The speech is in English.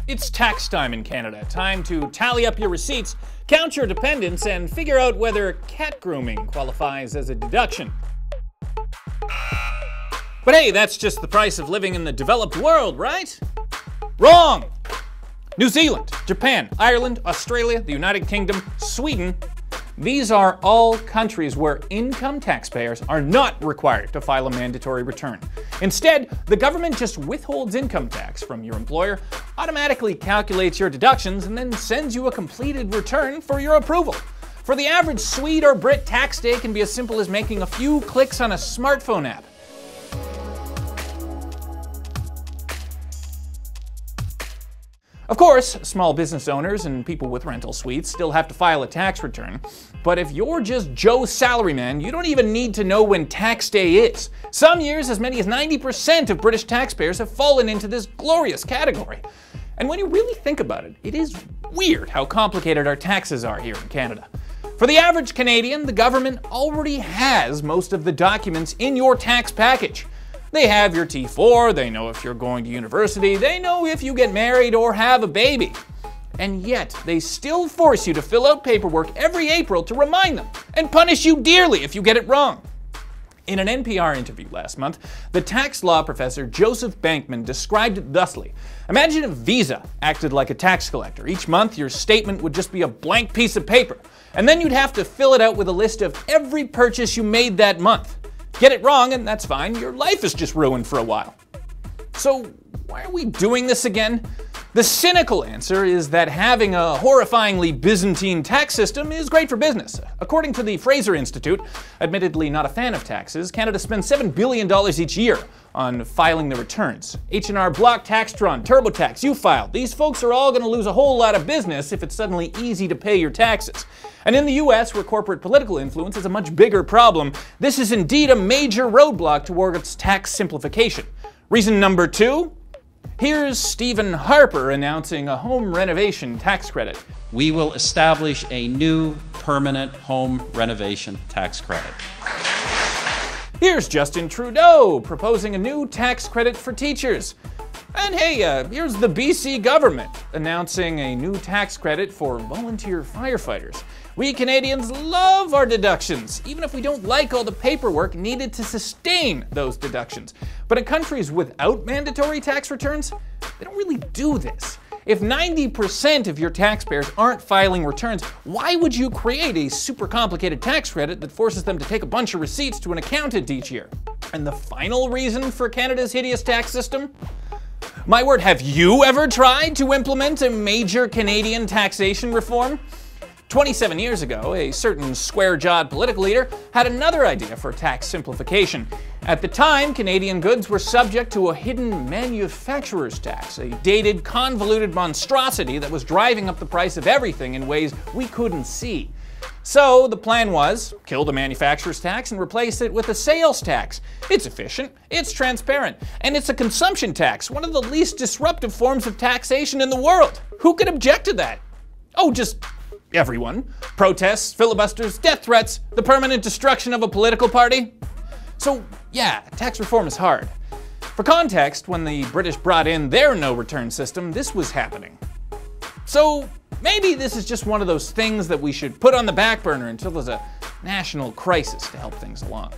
It's tax time in Canada. Time to tally up your receipts, count your dependents, and figure out whether cat grooming qualifies as a deduction. But hey, that's just the price of living in the developed world, right? Wrong! New Zealand, Japan, Ireland, Australia, the United Kingdom, Sweden. These are all countries where income taxpayers are not required to file a mandatory return. Instead, the government just withholds income tax from your employer, automatically calculates your deductions, and then sends you a completed return for your approval. For the average Swede or Brit, tax day can be as simple as making a few clicks on a smartphone app. Of course, small business owners and people with rental suites still have to file a tax return, but if you're just Joe Salaryman, you don't even need to know when tax day is. Some years, as many as 90% of British taxpayers have fallen into this glorious category. And when you really think about it, it is weird how complicated our taxes are here in Canada. For the average Canadian, the government already has most of the documents in your tax package. They have your T4, they know if you're going to university, they know if you get married or have a baby. And yet, they still force you to fill out paperwork every April to remind them, and punish you dearly if you get it wrong. In an NPR interview last month, the tax law professor Joseph Bankman described it thusly. Imagine if Visa acted like a tax collector. Each month, your statement would just be a blank piece of paper, and then you'd have to fill it out with a list of every purchase you made that month. Get it wrong, and that's fine. Your life is just ruined for a while. So why are we doing this again? The cynical answer is that having a horrifyingly Byzantine tax system is great for business. According to the Fraser Institute, admittedly not a fan of taxes, Canada spends $7 billion each year on filing the returns. H&R Block, Taxtron, TurboTax, you filed. These folks are all going to lose a whole lot of business if it's suddenly easy to pay your taxes. And in the US, where corporate political influence is a much bigger problem, this is indeed a major roadblock towards tax simplification. Reason number 2? Here's Stephen Harper announcing a home renovation tax credit. We will establish a new permanent home renovation tax credit. Here's Justin Trudeau proposing a new tax credit for teachers. And hey, here's the BC government announcing a new tax credit for volunteer firefighters. We Canadians love our deductions, even if we don't like all the paperwork needed to sustain those deductions. But in countries without mandatory tax returns, they don't really do this. If 90% of your taxpayers aren't filing returns, why would you create a super complicated tax credit that forces them to take a bunch of receipts to an accountant each year? And the final reason for Canada's hideous tax system? My word, have you ever tried to implement a major Canadian taxation reform? 27 years ago, a certain square-jawed political leader had another idea for tax simplification. At the time, Canadian goods were subject to a hidden manufacturer's tax, a dated, convoluted monstrosity that was driving up the price of everything in ways we couldn't see. So the plan was, kill the manufacturer's tax and replace it with a sales tax. It's efficient, it's transparent, and it's a consumption tax, one of the least disruptive forms of taxation in the world. Who could object to that? Oh, just everyone. Protests, filibusters, death threats, the permanent destruction of a political party. So yeah, tax reform is hard. For context, when the British brought in their no-return system, this was happening. So maybe this is just one of those things that we should put on the back burner until there's a national crisis to help things along.